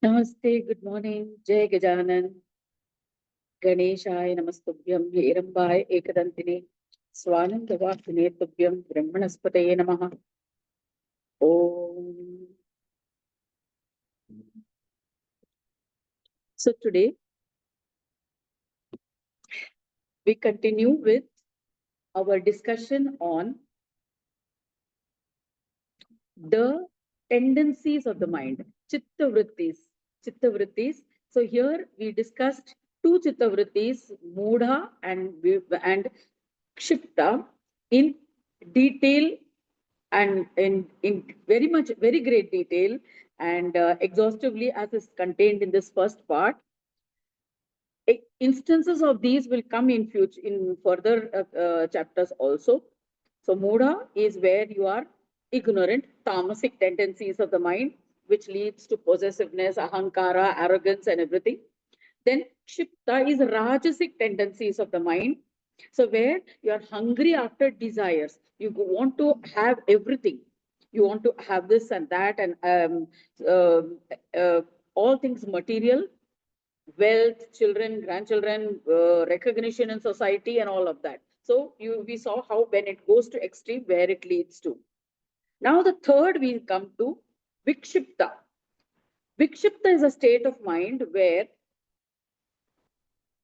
Namaste, good morning. Jai Gajanan, Ganeshaya Namastubhyam, Herambai Ekadantine, Swanandavakine Tubhyam, Brahmanaspataye Namaha. Om. So today we continue with our discussion on the tendencies of the mind, Chitta Vrittis. Chitta Vrittis. So here we discussed two Chitta Vrittis, Mudha and Kshipta, in detail and in very great detail and exhaustively as is contained in this first part. Instances of these will come in future in further chapters also. So Mudha is where you are ignorant, tamasic tendencies of the mind, which leads to possessiveness, ahankara, arrogance, and everything. Then Kshipta is rajasic tendencies of the mind. So where you are hungry after desires, you want to have everything. You want to have this and that, and uh, all things material, wealth, children, grandchildren, recognition in society, and all of that. So we saw how when it goes to extreme, where it leads to. Now the third we come to Vikshipta. Vikshipta is a state of mind where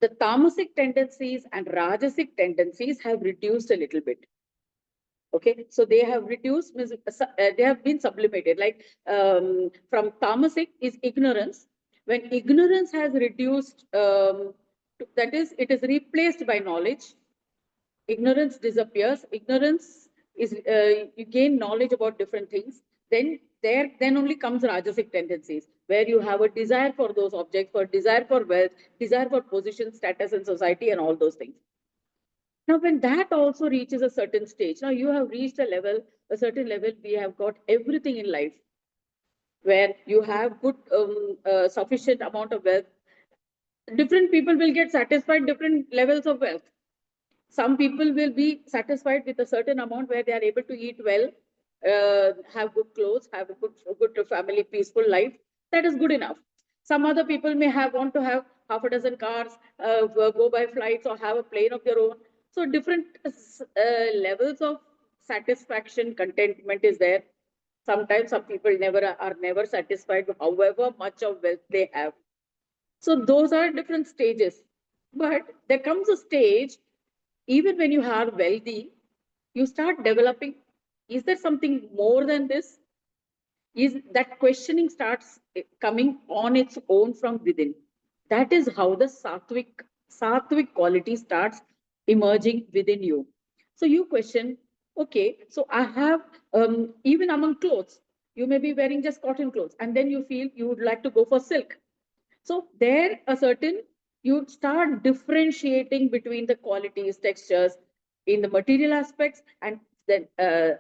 the tamasic tendencies and rajasic tendencies have reduced a little bit. Okay, so they have reduced, they have been sublimated. Like from tamasic is ignorance. When ignorance has reduced, that is, it is replaced by knowledge. Ignorance disappears. Ignorance is you gain knowledge about different things. Then only comes rajasic tendencies, where you have a desire for those objects, for desire for wealth, desire for position, status in society, and all those things. Now, when that also reaches a certain stage, now you have reached a certain level, we have got everything in life, where you have good, sufficient amount of wealth. Different people will get satisfied different levels of wealth. Some people will be satisfied with a certain amount where they are able to eat well, have good clothes, have a good family, peaceful life. That is good enough. Some other people may want to have half a dozen cars, go by flights, or have a plane of their own. So different levels of satisfaction, contentment is there. Sometimes some people are never satisfied, however much of wealth they have. So those are different stages. But there comes a stage, even when you are wealthy, you start developing, is there something more than this? Is that questioning starts coming on its own from within. That is how the sattvic quality starts emerging within you. So you question, okay, so I have, even among clothes, you may be wearing just cotton clothes, and then you feel you would like to go for silk. So there a certain, you start differentiating between the qualities, textures in the material aspects, and then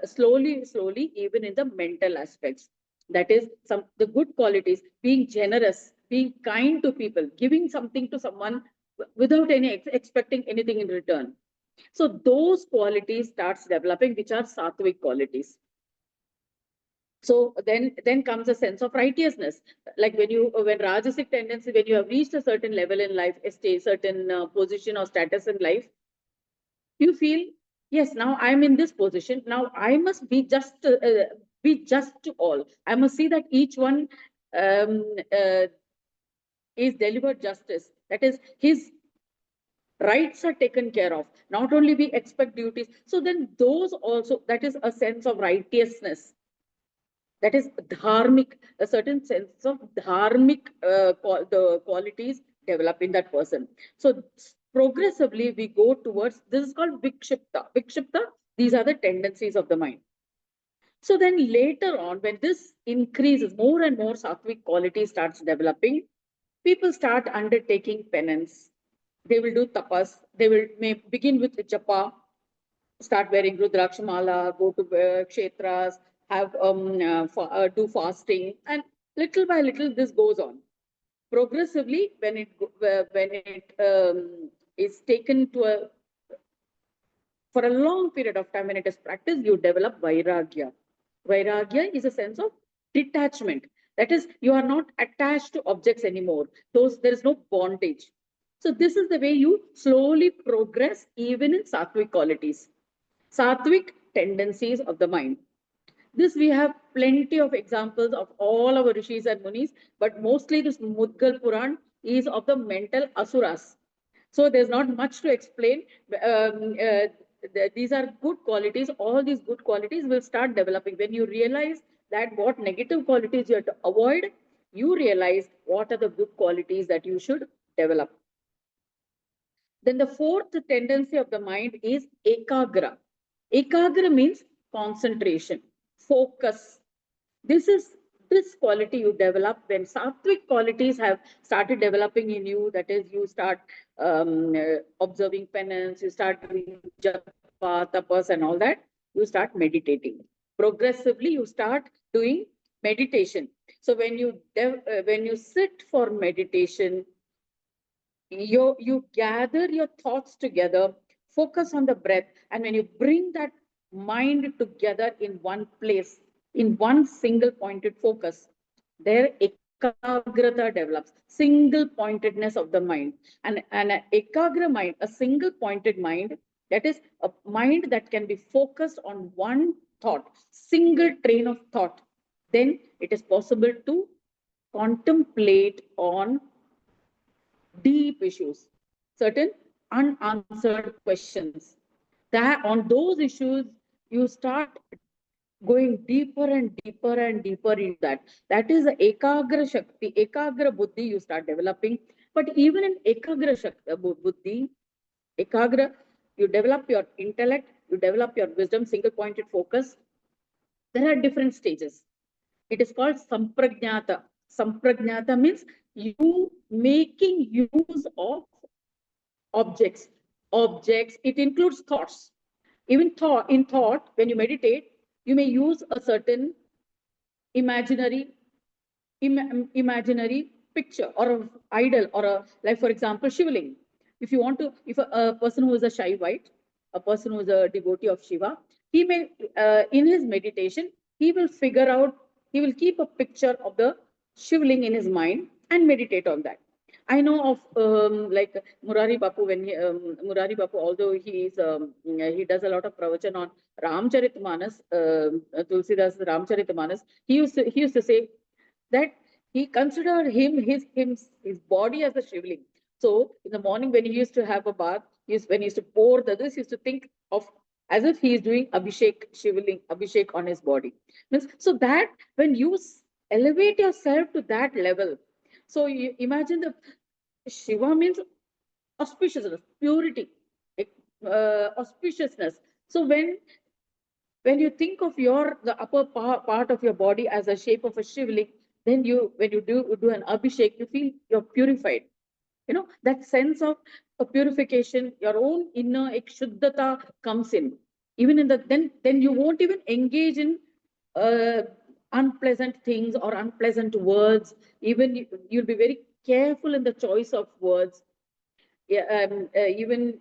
slowly, even in the mental aspects. That is some the good qualities, being generous, being kind to people, giving something to someone without any expecting anything in return. So those qualities starts developing, which are sattvic qualities. So then comes a sense of righteousness. Like when rajasic tendency, when you have reached a certain level in life, a certain position or status in life, you feel, yes, now I'm in this position. Now I must be just to all. I must see that each one um, uh, is delivered justice. That is, his rights are taken care of. Not only we expect duties. So then those also, that is a sense of righteousness, that is dharmic, a certain sense of dharmic the qualities develop in that person. So progressively we go towards, this is called vikshipta. These are the tendencies of the mind. So then later on, when this increases, more and more sattvic quality starts developing, people start undertaking penance. They will do tapas. They may begin with japa, start wearing Rudrakshamala, go to kshetras, have do fasting, and little by little this goes on. Progressively, when it is taken to a for a long period of time, when it is practiced, you develop vairagya. Vairagya is a sense of detachment. That is, you are not attached to objects anymore. There is no bondage. So this is the way you slowly progress even in sattvic qualities, sattvic tendencies of the mind. This we have plenty of examples of all our rishis and munis, but mostly this Mudgal Puran is of the mental asuras. So there's not much to explain. These are good qualities. All these good qualities will start developing. When you realize that what negative qualities you have to avoid, you realize what are the good qualities that you should develop. Then the fourth tendency of the mind is ekagra. Ekagra means concentration, focus. This quality you develop when sattvic qualities have started developing in you. That is, you start observing penance, you start doing japa, tapas, and all that. You start meditating. Progressively, you start doing meditation. So when you sit for meditation, you gather your thoughts together, focus on the breath, and when you bring that mind together in one place, in one single pointed focus, there ekagrata develops, single pointedness of the mind. And an ekagra mind, a single pointed mind, that is a mind that can be focused on one thought, single train of thought, then it is possible to contemplate on deep issues, certain unanswered questions. That on those issues, you start going deeper and deeper and deeper into that. That is the ekagra shakti, ekagra buddhi you start developing. But even in ekagra shakti, buddhi, ekagra, you develop your intellect, you develop your wisdom, single pointed focus. There are different stages. It is called samprajnata. Samprajnata means you making use of objects. Objects, it includes thoughts. Even in thought, when you meditate, you may use a certain imaginary imaginary picture or an idol, or a, like for example, shivling. If you want to, if a person who is a Shaivite, a person who is a devotee of Shiva, he may in his meditation, he will figure out, he will keep a picture of the shivling in his mind and meditate on that. I know of like Murari Bapu, when Murari Bapu, although he does a lot of pravachan on Ramcharitmanas, Tulsidas Ramcharitmanas, he used to say that he considered his body as a shivling. So in the morning when he used to have a bath, when he used to pour this, he used to think of as if he is doing abhishek on his body. So that when you elevate yourself to that level, so you imagine the Shiva means auspiciousness, purity, auspiciousness. So when you think of the upper part of your body as a shape of a shivling, then when you do an abhishek, you feel you're purified. That sense of a purification, your own inner ekshuddhata comes in. Even in the then you won't even engage in unpleasant things or unpleasant words. Even you'll be very careful in the choice of words. Yeah, even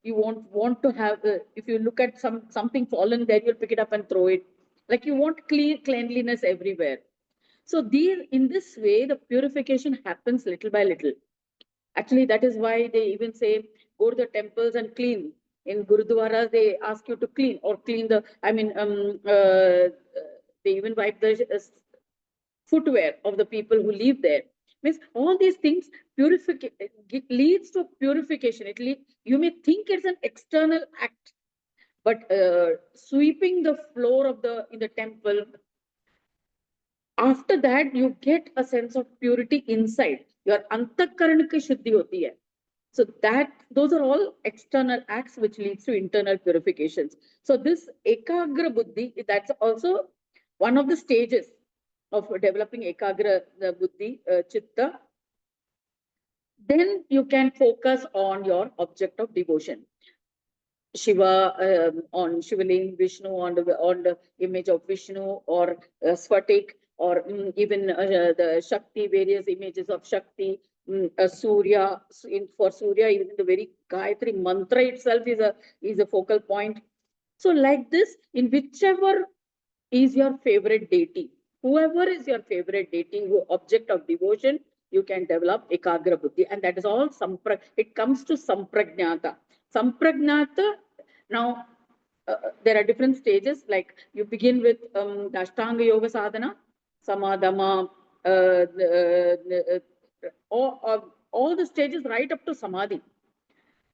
you won't want to have, if you look at something fallen there, you'll pick it up and throw it. Like you want cleanliness everywhere. So in this way, the purification happens little by little. Actually, that is why they even say, go to the temples and clean. In Gurudwaras, they ask you to clean or clean they even wipe the footwear of the people who live there. Means all these things leads to purification. You may think it's an external act, but sweeping the floor in the temple, after that you get a sense of purity inside. Your antakaran ki shuddhi hoti hai. So those are all external acts which leads to internal purifications. So this ekagra buddhi, that's also one of the stages of developing ekagra buddhi, chitta. Then you can focus on your object of devotion. Shiva on Shivaling, Vishnu on the image of Vishnu, or Swatik, or even the Shakti, various images of Shakti, Surya. For Surya, even the very Gayatri mantra itself is a focal point. So like this, in whichever is your favorite deity, whoever is your favorite deity, who object of devotion, you can develop ekagra buddhi, and that is all it comes to sampragnata. Sampragnata, now there are different stages, like you begin with the Ashtanga Yoga Sadhana, Samadhama, all the stages right up to Samadhi.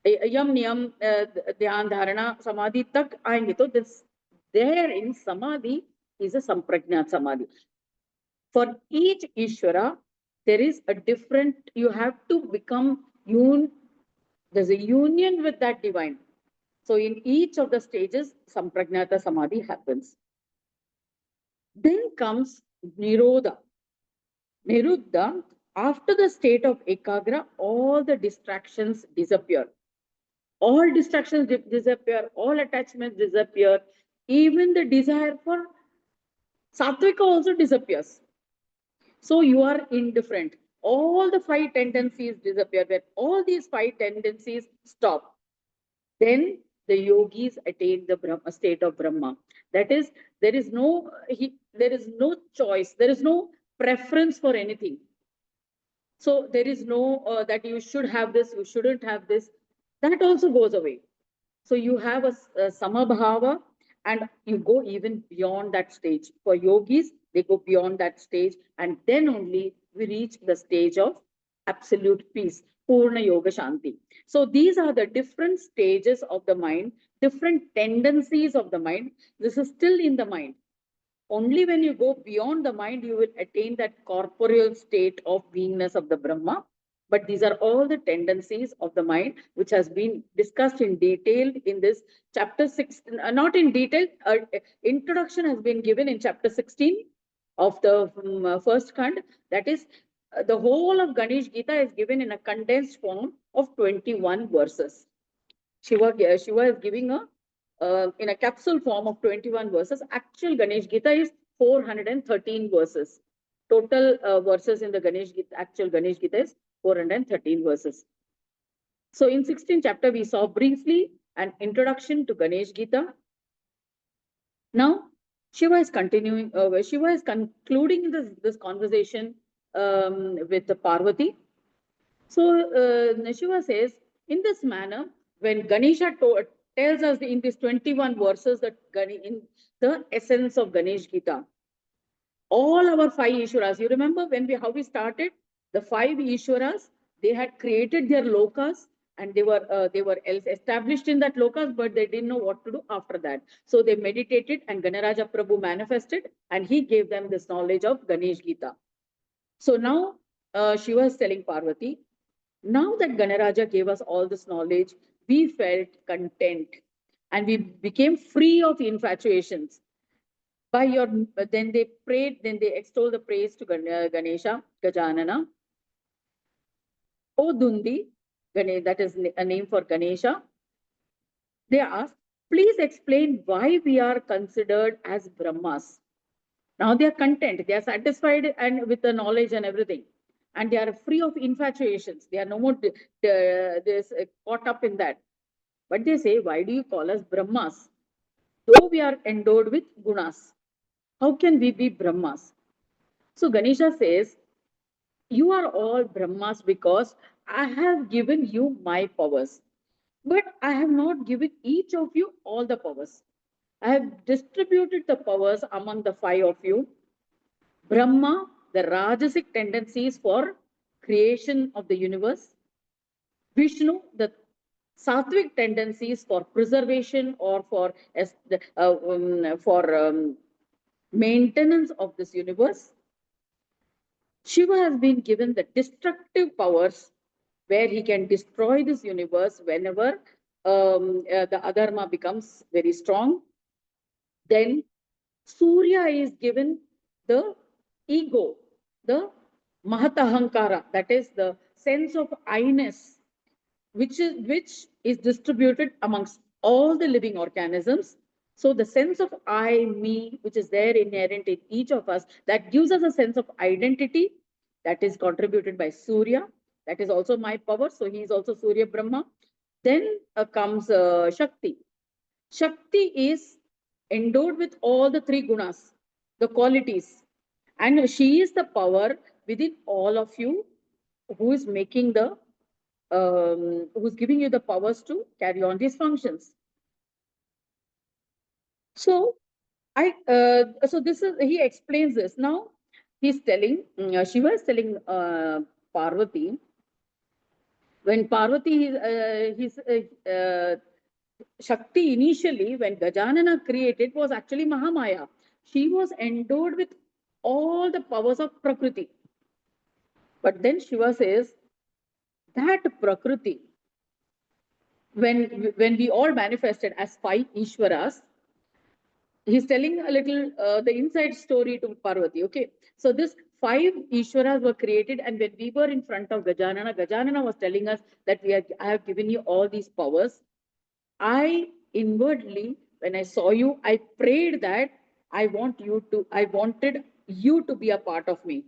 यम नियम ध्यान धारणा समाधि तक आएंगे तो this there in samadhi is a samprajnat samadhi. For each Ishvara there is a different, you have to become there's a union with that divine. So in each of the stages samprajnata samadhi happens. Then comes nirodha. Niruddha, after the state of ekagra, all the distractions disappear. All distractions disappear, all attachments disappear, even the desire for sattvika also disappears. So you are indifferent. All the 5 tendencies disappear. When all these 5 tendencies stop, then the yogis attain the Brahma, state of Brahma. That is, there is no choice, there is no preference for anything. So there is no that you should have this, you shouldn't have this. That also goes away. So you have a samabhava, and you go even beyond that stage. For yogis, they go beyond that stage, and then only we reach the stage of absolute peace, Purna Yoga Shanti. So these are the different stages of the mind, different tendencies of the mind. This is still in the mind. Only when you go beyond the mind, you will attain that corporeal state of beingness of the Brahma. But these are all the tendencies of the mind, which has been discussed in detail in this chapter 6, not in detail, introduction has been given in chapter 16 of the first Khand. That is, the whole of Ganesh Gita is given in a condensed form of 21 verses. Shiva is giving in a capsule form of 21 verses. Actual Ganesh Gita is 413 verses. Total verses in the Ganesh Gita, actual Ganesh Gita is 413 verses. So in 16th chapter, we saw briefly an introduction to Ganesh Gita. Now, Shiva is continuing, Shiva is concluding this conversation with the Parvati. So Shiva says, in this manner, when Ganesha tells us in these 21 verses that in the essence of Ganesh Gita, all our 5 Ishwaras, you remember how we started? The 5 Ishwaras, they had created their lokas, and they were established in that lokas, but they didn't know what to do after that. So they meditated, and Ganaraja Prabhu manifested, and he gave them this knowledge of Ganesh Gita. So now Shiva is telling Parvati, now that Ganaraja gave us all this knowledge, we felt content, and we became free of infatuations. By your, then they prayed, then they extolled the praise to Ganesha, Gajanana. O Dundi, that is a name for Ganesha. They asked, please explain why we are considered as Brahmas. Now they are content, they are satisfied and with the knowledge and everything. And they are free of infatuations. They are no more caught up in that. But they say, why do you call us Brahmas? Though we are endowed with gunas, how can we be Brahmas? So Ganesha says, you are all Brahmas because I have given you my powers. But I have not given each of you all the powers. I have distributed the powers among the 5 of you. Brahma, the Rajasic tendencies for creation of the universe. Vishnu, the Sattvic tendencies for preservation or for maintenance of this universe. Shiva has been given the destructive powers where he can destroy this universe whenever the adharma becomes very strong. Then Surya is given the ego, the mahatahankara, that is the sense of I-ness, which is distributed amongst all the living organisms. So the sense of I, me, which is there inherent in each of us, that gives us a sense of identity, that is contributed by Surya. That is also my power. So he is also Surya Brahma. Then comes Shakti. Shakti is endowed with all the 3 gunas, the qualities. And she is the power within all of you who is making the, who's giving you the powers to carry on these functions. So so this is, he explains this. Now he's telling, Shiva is telling Parvati, when Parvati, his Shakti initially, when Gajanana created, was actually Mahamaya. She was endowed with all the powers of Prakriti. But then Shiva says that Prakriti, when we all manifested as 5 Ishwaras, he's telling a little the inside story to Parvati. Okay, so this 5 Ishwaras were created, and when we were in front of Gajanana, Gajanana was telling us that I have given you all these powers. I inwardly, when I saw you, I prayed that I wanted you to be a part of me.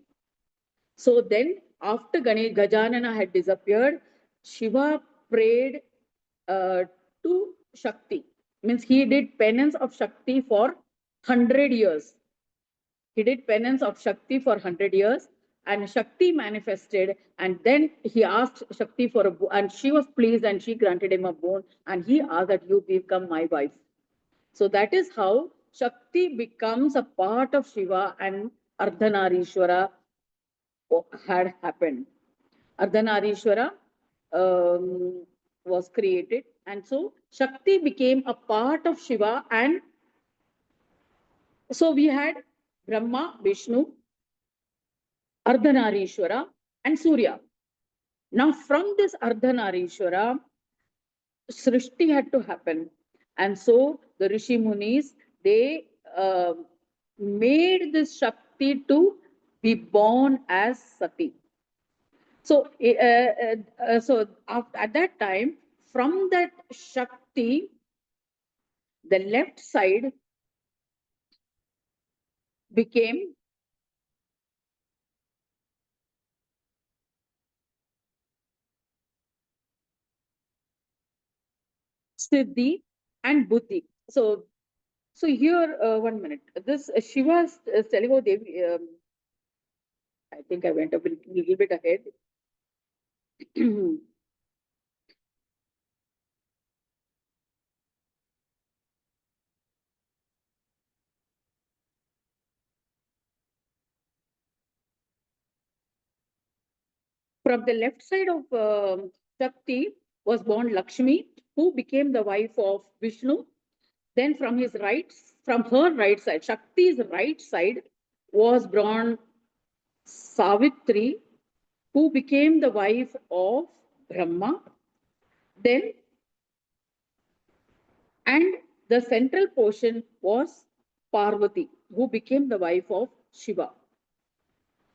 So then, after Gajanana had disappeared, Shiva prayed to Shakti. Means he did penance of Shakti for 100 years. He did penance of Shakti for 100 years, and Shakti manifested. And then he asked Shakti for a boon, and she was pleased, and she granted him a boon. And he asked that you become my wife. So that is how Shakti becomes a part of Shiva, and Ardhanarishwara had happened. Ardhanarishwara was created, and so Shakti became a part of Shiva. And so we had Brahma, Vishnu, Ardhanarishwara, and Surya. Now, from this Ardhanarishwara, Srishti had to happen. And so the Rishi Munis, they made this Shakti to be born as Sati. So, at that time, from that Shakti, the left side became Siddhi and Buddhi. So, here, 1 minute. This Shiva is telling, oh, Devi, I think I went a little bit ahead. From the left side of Shakti was born Lakshmi, who became the wife of Vishnu. Then from her right side, Shakti's right side, was born Savitri, who became the wife of Brahma. Then, and the central portion was Parvati, who became the wife of Shiva.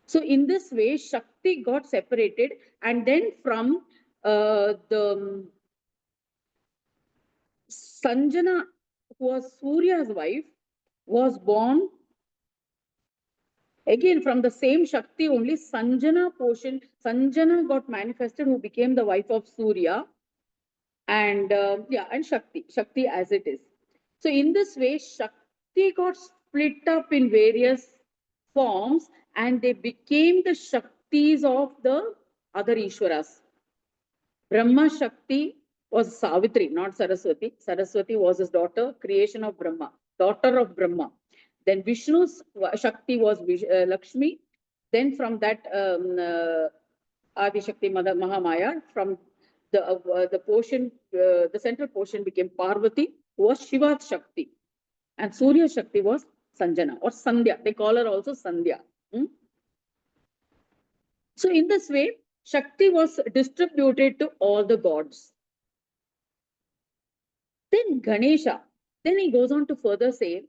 So in this way, Shakti got separated, and then from the Sanjana, who was Surya's wife, was born again from the same Shakti. Only Sanjana portion, Sanjana got manifested, who became the wife of Surya, and and Shakti as it is. So in this way, Shakti got split up in various forms, and they became the Shaktis of the other Ishwaras. Brahma Shakti was Savitri, not Saraswati. Saraswati was his daughter, creation of Brahma, daughter of Brahma. Then Vishnu's Shakti was Lakshmi. Then from that Adi Shakti Mother Mahamaya, from the portion, the central portion became Parvati, who was Shiva's Shakti. And Surya Shakti was Sanjana or Sandhya. They call her also Sandhya. So in this way, Shakti was distributed to all the gods. Then Ganesha, then he goes on to further say,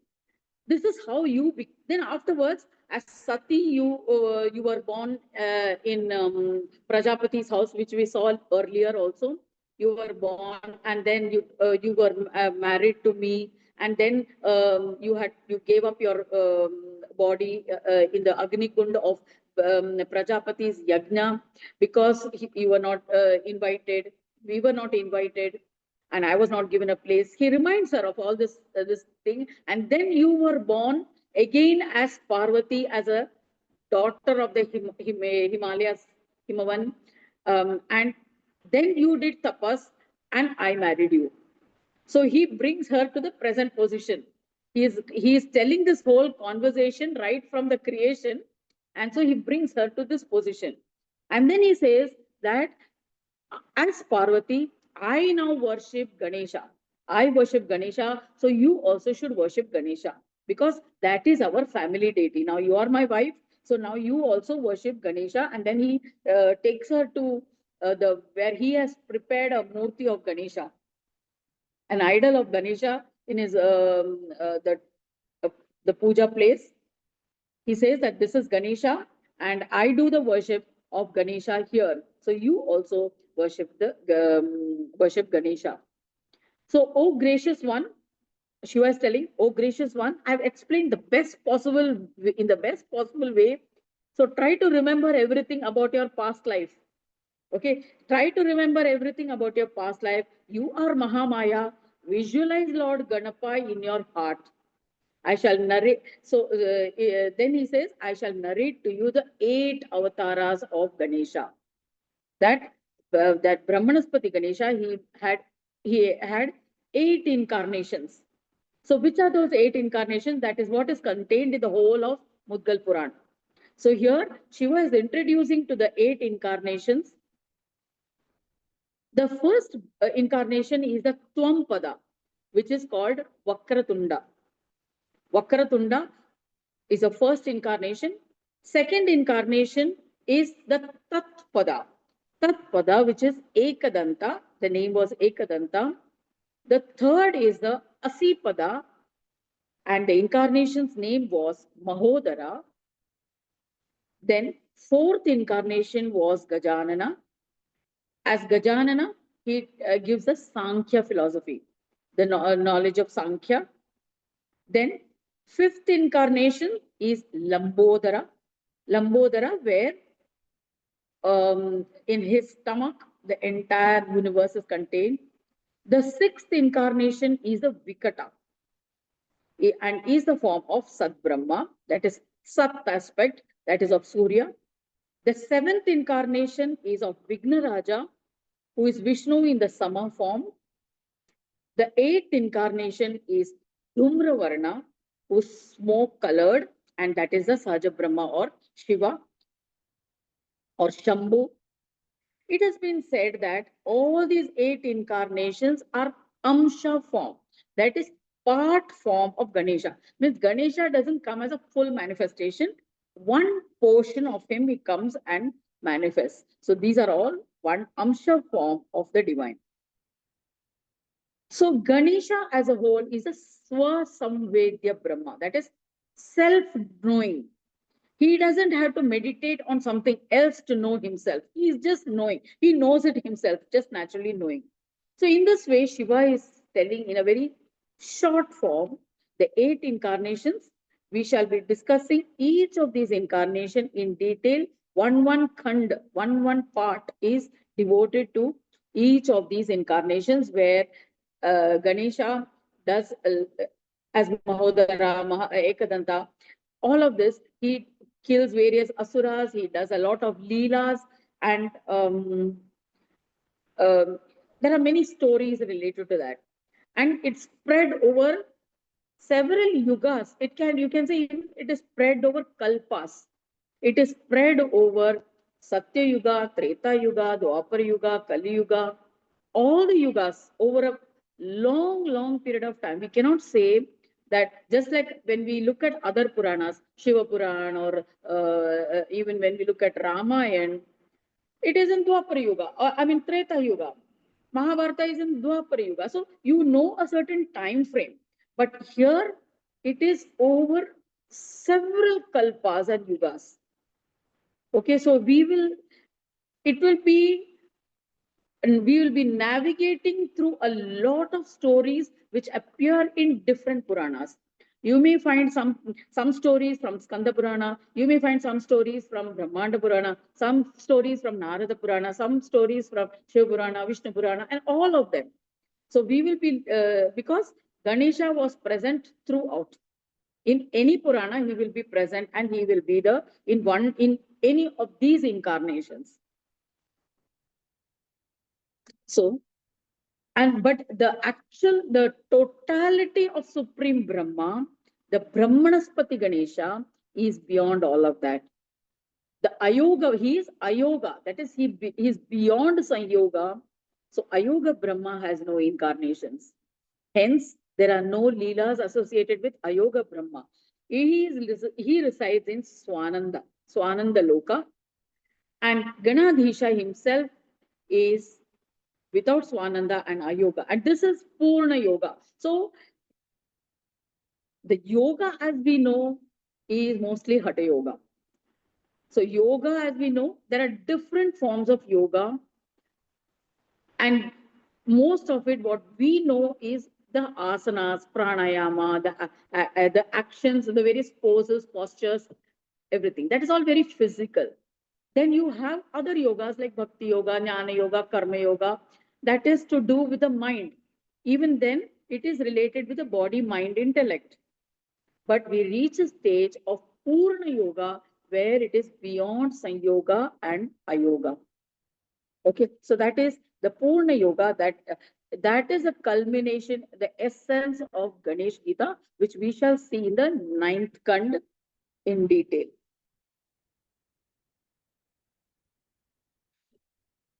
this is how you, then afterwards, as Sati, you were born in Prajapati's house, which we saw earlier also. You were born, and then you were married to me, and then you gave up your body in the Agni Kund of Prajapati's Yajna, because you were not invited. We were not invited, and I was not given a place. He reminds her of all this thing. And then you were born again as Parvati, as a daughter of the Himalayas, Himavan, and then you did tapas and I married you. So he brings her to the present position. He is telling this whole conversation right from the creation. And so he brings her to this position. And then he says that as Parvati, I now worship Ganesha. I worship Ganesha, so you also should worship Ganesha because that is our family deity. Now you are my wife, so now you also worship Ganesha. And then he takes her to the where he has prepared a murti of Ganesha, an idol of Ganesha in his uh, the puja place. He says that this is Ganesha, and I do the worship of Ganesha here. So you also worship Ganesha. So, oh gracious one, Shiva is telling, oh gracious one, I've explained the best possible in the best possible way. So try to remember everything about your past life. Okay, try to remember everything about your past life. You are Mahamaya. Visualize Lord Ganapa in your heart. I shall narrate. So then he says, I shall narrate to you the 8 avatars of Ganesha. That Brahmanaspati Ganesha, he had 8 incarnations. So which are those 8 incarnations? That is what is contained in the whole of Mudgal Puran. So here Shiva is introducing to the 8 incarnations. The first incarnation is the Twampada, which is called Vakratunda. Vakratunda is the first incarnation. Second incarnation is the Tatpada. Tatpada, which is Ekadanta. The name was Ekadanta. The third is the Asipada, and the incarnation's name was Mahodara. Then fourth incarnation was Gajanana. As Gajanana, he gives us Sankhya philosophy, the knowledge of Sankhya. Then fifth incarnation is Lambodara. Lambodara, where in his stomach the entire universe is contained. The sixth incarnation is the Vikata, and is the form of Sat Brahma, that is Sat aspect, that is of Surya. The seventh incarnation is of Vigna Raja, who is Vishnu in the Sama form. The eighth incarnation is Dhumravarna, who is smoke colored, and that is the Saja Brahma or Shiva or Shambhu. It has been said that all these 8 incarnations are Amsha form, that is part form of Ganesha. Means Ganesha doesn't come as a full manifestation. One portion of him he comes and manifests. So these are all one Amsha form of the divine. So Ganesha as a whole is a Swasamvedya Brahma, that is self-knowing. He doesn't have to meditate on something else to know himself. He is just knowing. He knows it himself, just naturally knowing. So in this way, Shiva is telling in a very short form the 8 incarnations. We shall be discussing each of these incarnations in detail. One khand, one part is devoted to each of these incarnations, where Ganesha does as Mahodara, Ekadanta, all of this, he kills various asuras, he does a lot of leelas, and there are many stories related to that. And it's spread over several yugas. You can say it is spread over kalpas. It is spread over Satya Yuga, Treta Yuga, Dwapar Yuga, Kali Yuga, all the yugas over a long period of time. We cannot say that, just like when we look at other Puranas, Shiva Puran, or even when we look at Ramayana, it is in Dwapar Yuga, Treta Yuga. Mahabharata is in Dwapar Yuga. So you know a certain time frame. But here it is over several kalpas and yugas. Okay, so we will be navigating through a lot of stories which appear in different Puranas. You may find some stories from Skanda Purana, you may find some stories from Brahmanda Purana, some stories from Narada Purana, some stories from Shiva Purana, Vishnu Purana, and all of them. So we will be, because Ganesha was present throughout. In any Purana, he will be present and he will be in any of these incarnations. So, but the totality of Supreme Brahma, the Brahmanaspati Ganesha, is beyond all of that. The Ayoga, he is Ayoga, that is, he is beyond Sanyoga. So Ayoga Brahma has no incarnations. Hence, there are no Leelas associated with Ayoga Brahma. He resides in Swananda Loka, and Ganadhisha himself is without Swananda and Ayoga. And this is Purna Yoga. So the yoga, as we know, is mostly Hatha Yoga. So yoga, as we know, there are different forms of yoga. And most of it, what we know is the asanas, pranayama, the actions, the various poses, postures, everything. That is all very physical. Then you have other yogas like bhakti yoga, jnana yoga, karma yoga. That is to do with the mind. Even then, it is related with the body, mind, intellect. But we reach a stage of Purna Yoga where it is beyond Sanyoga and Ayoga. Okay, so that is the Purna Yoga, that is a culmination, the essence of Ganesh Gita, which we shall see in the 9th Kand in detail.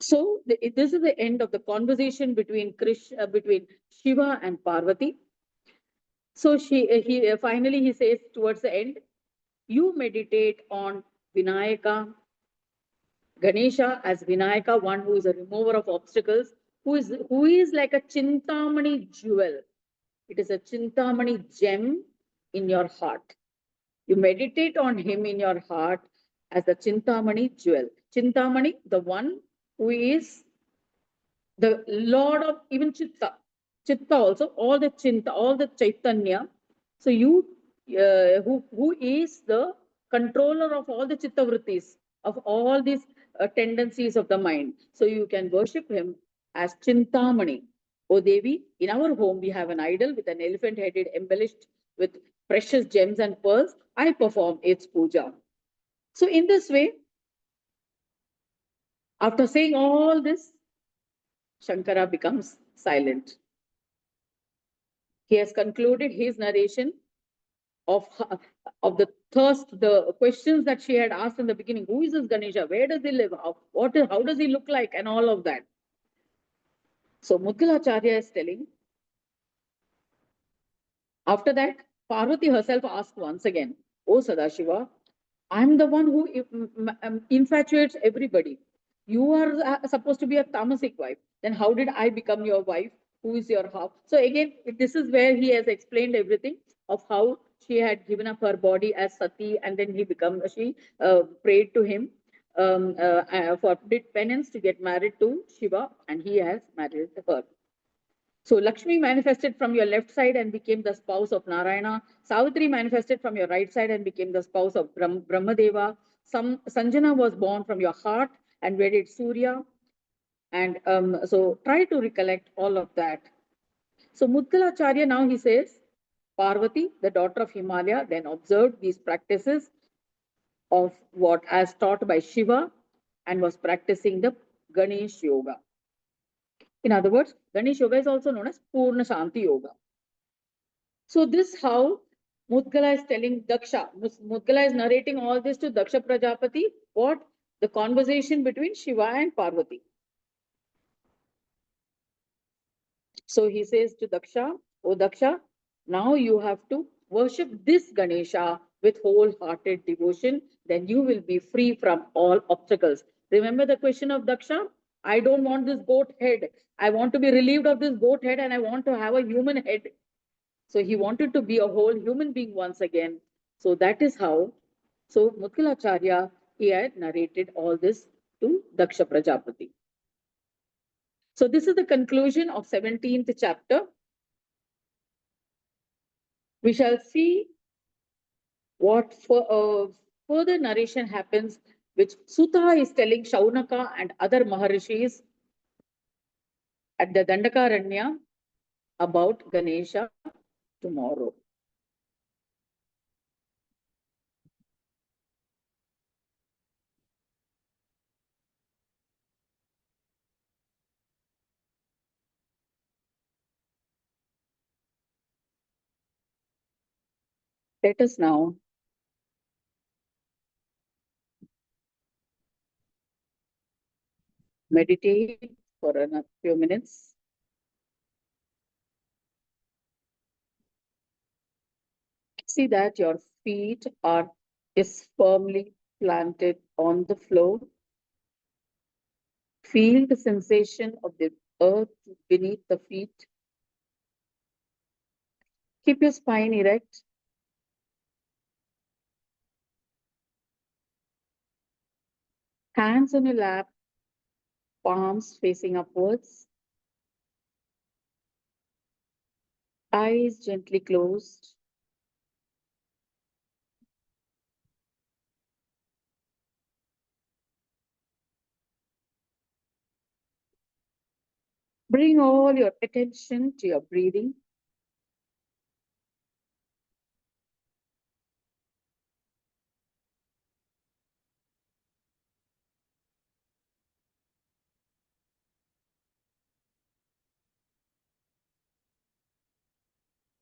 So this is the end of the conversation between between Shiva and Parvati. So finally he says towards the end, you meditate on Vinayaka, Ganesha as Vinayaka, one who is a remover of obstacles, who is like a Chintamani jewel. It is a Chintamani gem in your heart. You meditate on him in your heart as the Chintamani jewel. Chintamani, the one who is the Lord of even Chitta. Chitta also, all the Chinta, all the Chaitanya. So who is the controller of all the Chitta vrittis, of all these tendencies of the mind. So you can worship him as Chintamani. O Devi, in our home we have an idol with an elephant headed embellished with precious gems and pearls. I perform its puja. So in this way, after saying all this, Shankara becomes silent. He has concluded his narration of the thirst, the questions that she had asked in the beginning. Who is this Ganesha? Where does he live? How does he look like? And all of that. So Mudgalacharya is telling. After that, Parvati herself asked once again, "Oh Sadashiva, I'm the one who infatuates everybody. You are supposed to be a tamasic wife. Then how did I become your wife? Who is your half?" So again, this is where he has explained everything of how she had given up her body as Sati, and then she prayed to him for did penance to get married to Shiva, and he has married her. So Lakshmi manifested from your left side and became the spouse of Narayana. Savitri manifested from your right side and became the spouse of Brahmadeva. Sanjana was born from your heart and wedded Surya. And so try to recollect all of that. So Mudgalacharya now he says, Parvati, the daughter of Himalaya, then observed these practices of what as taught by Shiva and was practicing the Ganesh Yoga. In other words, Ganesh Yoga is also known as Purna Shanti Yoga. So this how Mudgala is telling Daksha. Mudgala is narrating all this to Daksha Prajapati. What? The conversation between Shiva and Parvati. So he says to Daksha, "Oh Daksha, now you have to worship this Ganesha with wholehearted devotion. Then you will be free from all obstacles." Remember the question of Daksha? I don't want this goat head. I want to be relieved of this goat head and I want to have a human head. So he wanted to be a whole human being once again. So that is how. So Mudgalacharya, he had narrated all this to Daksha Prajapati. So this is the conclusion of 17th chapter. We shall see what further narration happens, which Sutta is telling Shaunaka and other Maharishis at the Dandakaranya about Ganesha tomorrow. Let us now meditate for a few minutes. See that your feet are is firmly planted on the floor. Feel the sensation of the earth beneath the feet. Keep your spine erect. Hands on your lap, palms facing upwards. Eyes gently closed. Bring all your attention to your breathing.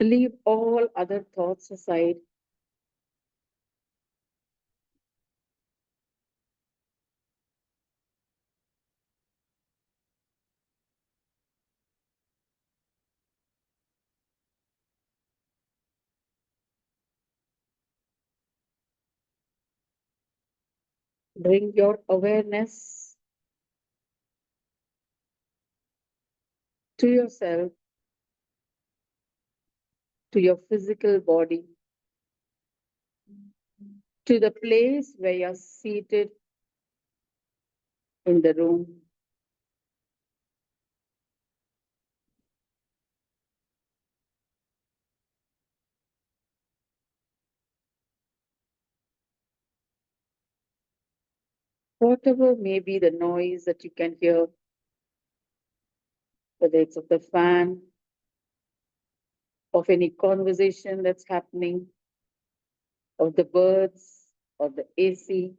Leave all other thoughts aside. Bring your awareness to yourself, to your physical body, to the place where you're seated in the room. Whatever may be the noise that you can hear, whether it's of the fan, of any conversation that's happening, of the birds, of the AC.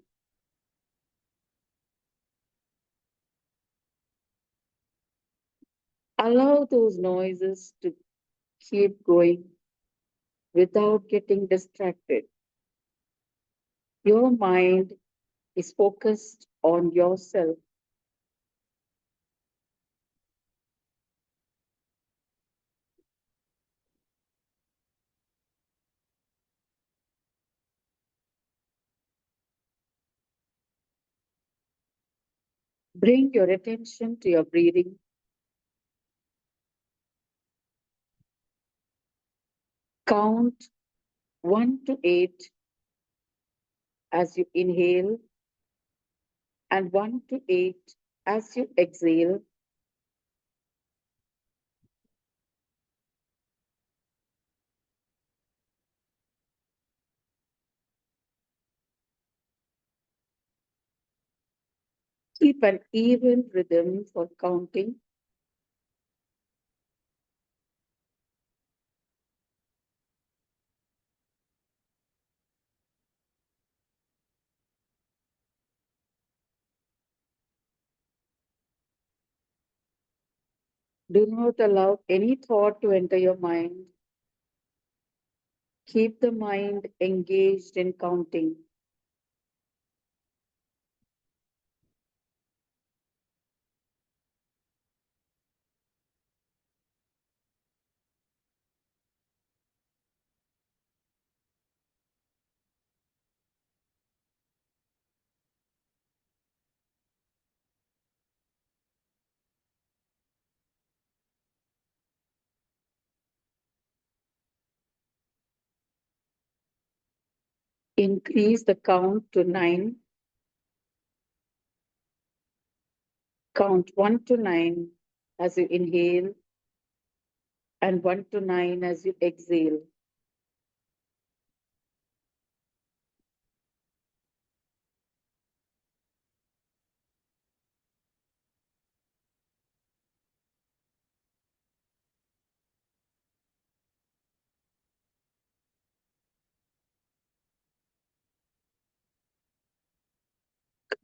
Allow those noises to keep going without getting distracted. Your mind is focused on yourself. Bring your attention to your breathing. Count 1 to 8 as you inhale and 1 to 8 as you exhale. Keep an even rhythm for counting. Do not allow any thought to enter your mind. Keep the mind engaged in counting. Increase the count to 9. Count 1 to 9 as you inhale and 1 to 9 as you exhale.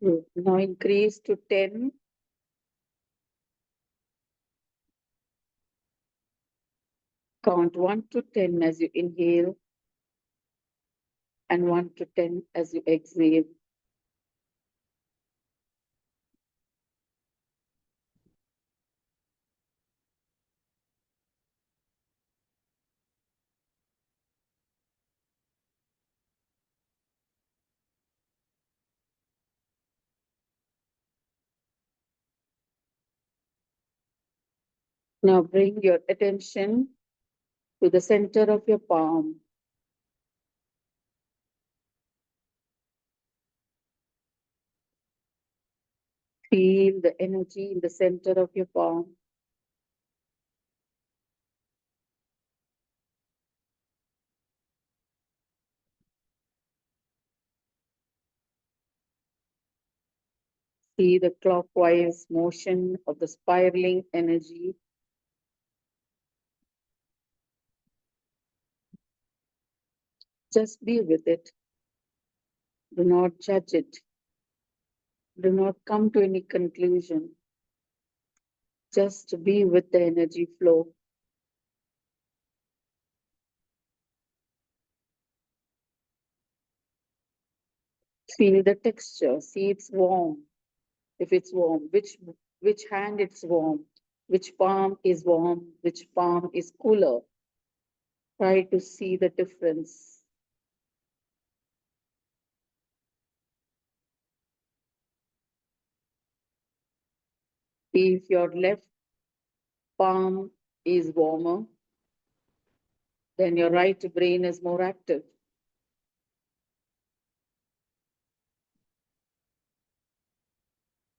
Good. Now increase to 10. Count 1 to 10 as you inhale and 1 to 10 as you exhale. Now bring your attention to the center of your palm. Feel the energy in the center of your palm. See the clockwise motion of the spiraling energy. Just be with it. Do not judge it. Do not come to any conclusion. Just be with the energy flow. Feel the texture. See it's warm. If it's warm, which hand it's warm, which palm is warm, which palm is cooler. Try to see the difference. If your left palm is warmer, then your right brain is more active.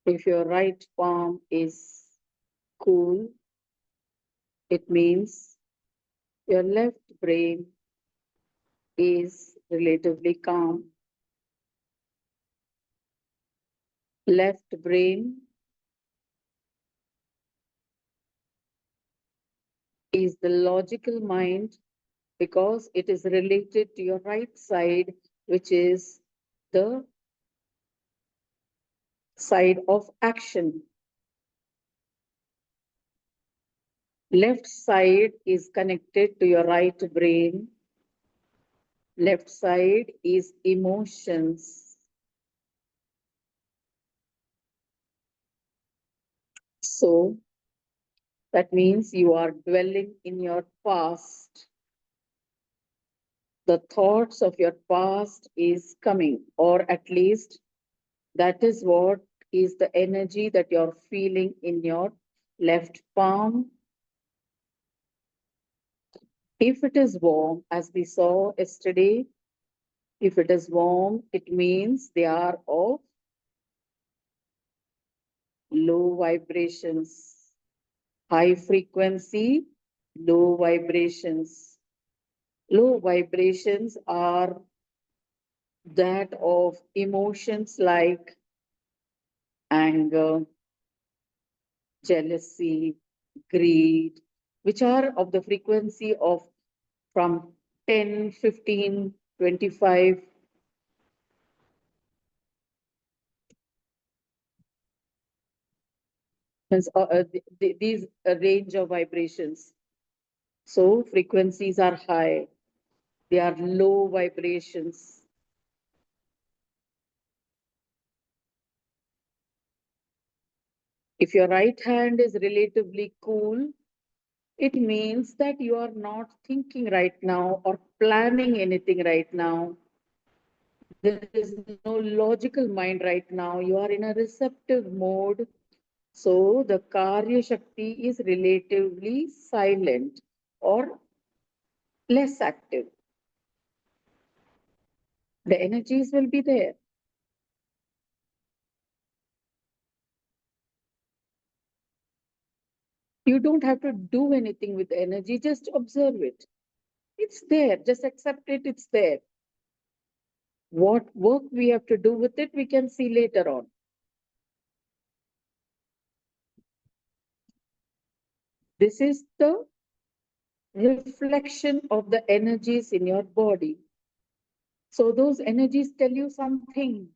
If your right palm is cool, it means your left brain is relatively calm. Left brain is the logical mind because it is related to your right side, which is the side of action. Left side is connected to your right brain. Left side is emotions. So that means you are dwelling in your past. The thoughts of your past is coming, or at least that is what is the energy that you're feeling in your left palm. If it is warm, as we saw yesterday, if it is warm, it means they are of low vibrations, high frequency, low vibrations. Low vibrations are that of emotions like anger, jealousy, greed, which are of the frequency of from 10, 15, 25. These range of vibrations. So frequencies are high. They are low vibrations. If your right hand is relatively cool, it means that you are not thinking right now or planning anything right now. There is no logical mind right now. You are in a receptive mode. So the Karya Shakti is relatively silent or less active. The energies will be there. You don't have to do anything with the energy, just observe it. It's there, just accept it, it's there. What work we have to do with it, we can see later on. This is the reflection of the energies in your body. So those energies tell you something.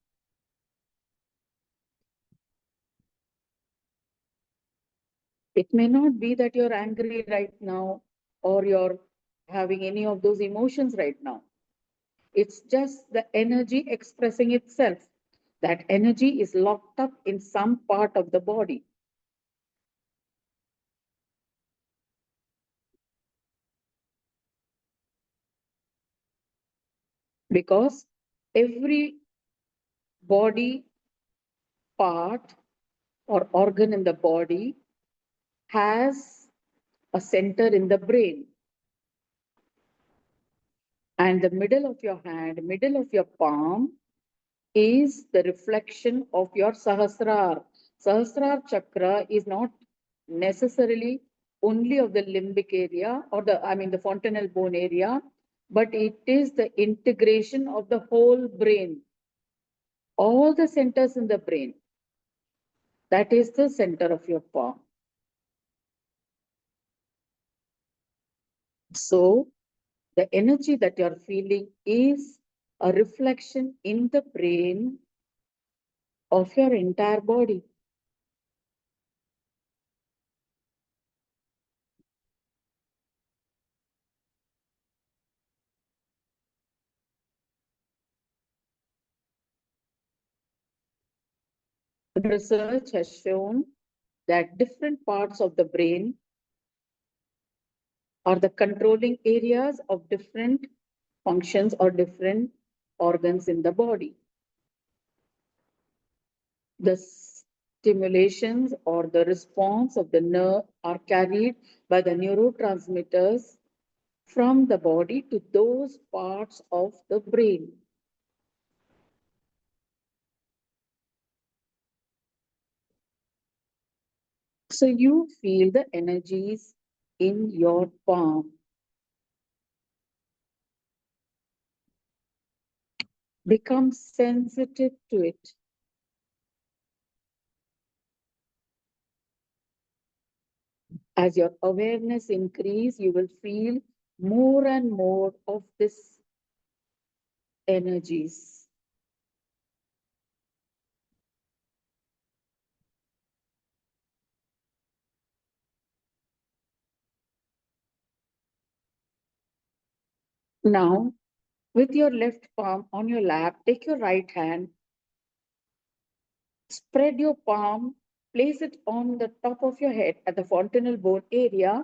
It may not be that you're angry right now or you're having any of those emotions right now. It's just the energy expressing itself. That energy is locked up in some part of the body. Because every body part or organ in the body has a center in the brain. And the middle of your hand, middle of your palm is the reflection of your Sahasrar. Sahasrar chakra is not necessarily only of the limbic area or the fontanel bone area, but it is the integration of the whole brain, all the centers in the brain. That is the center of your palm. So the energy that you're feeling is a reflection in the brain of your entire body. Research has shown that different parts of the brain are the controlling areas of different functions or different organs in the body. The stimulations or the response of the nerve are carried by the neurotransmitters from the body to those parts of the brain. So you feel the energies in your palm. Become sensitive to it. As your awareness increase, you will feel more and more of this energies. Now, with your left palm on your lap, take your right hand, spread your palm, place it on the top of your head at the fontanel bone area.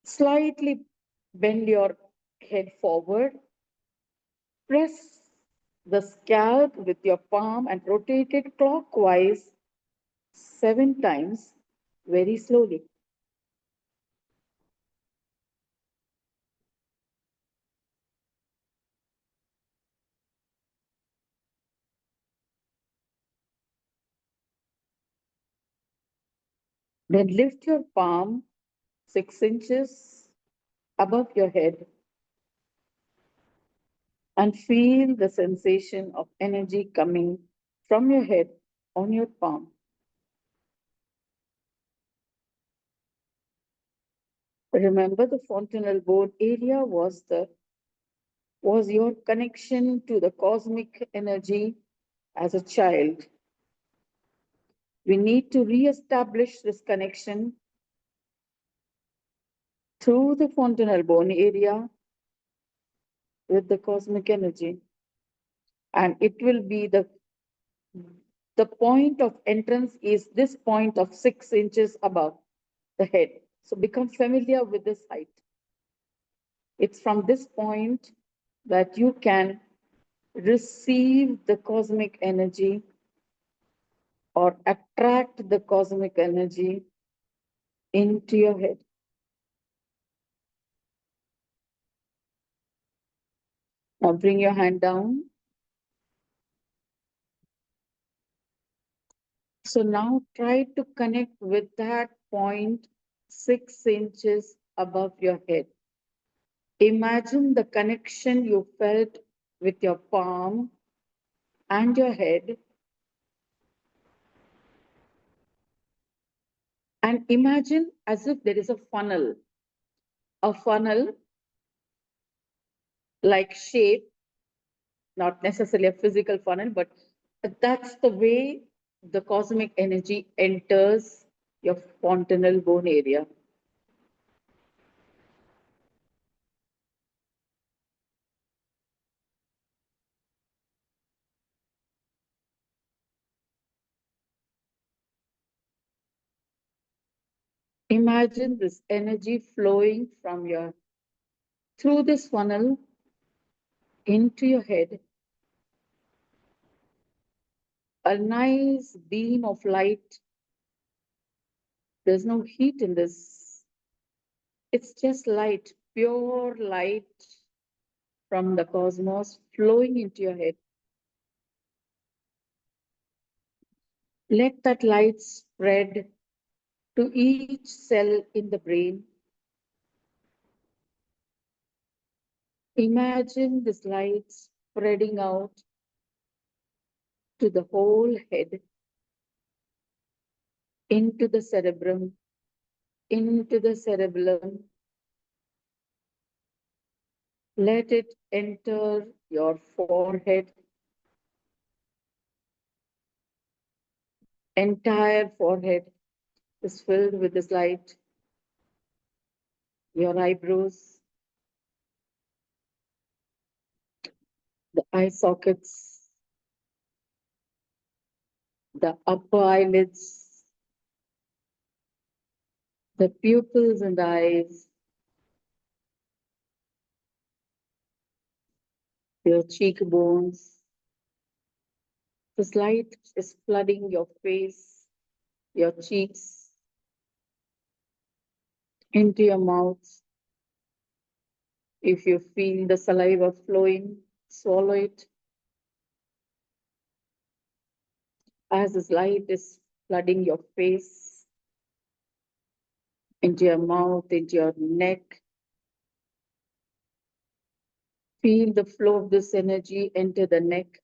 Slightly bend your head forward. Press the scalp with your palm and rotate it clockwise 7 times very slowly. Then lift your palm 6 inches above your head and feel the sensation of energy coming from your head on your palm. Remember, the fontanel bone area was your connection to the cosmic energy as a child. We need to re-establish this connection through the fontanel bone area with the cosmic energy. And it will be the point of entrance is this point of 6 inches above the head. So become familiar with this height. It's from this point that you can receive the cosmic energy or attract the cosmic energy into your head. Now bring your hand down. So now try to connect with that point 6 inches above your head. Imagine the connection you felt with your palm and your head. And imagine as if there is a funnel like shape, not necessarily a physical funnel, but that's the way the cosmic energy enters your fontanel bone area. Imagine this energy flowing from through this funnel into your head. A nice beam of light. There's no heat in this. It's just light, pure light from the cosmos flowing into your head. Let that light spread to each cell in the brain. Imagine this light spreading out to the whole head, into the cerebrum, into the cerebellum. Let it enter your forehead, entire forehead is filled with this light. Your eyebrows, the eye sockets, the upper eyelids, the pupils and the eyes, your cheekbones. This light is flooding your face, your cheeks, into your mouth. If you feel the saliva flowing, swallow it. As this light is flooding your face, into your mouth, into your neck, feel the flow of this energy enter the neck,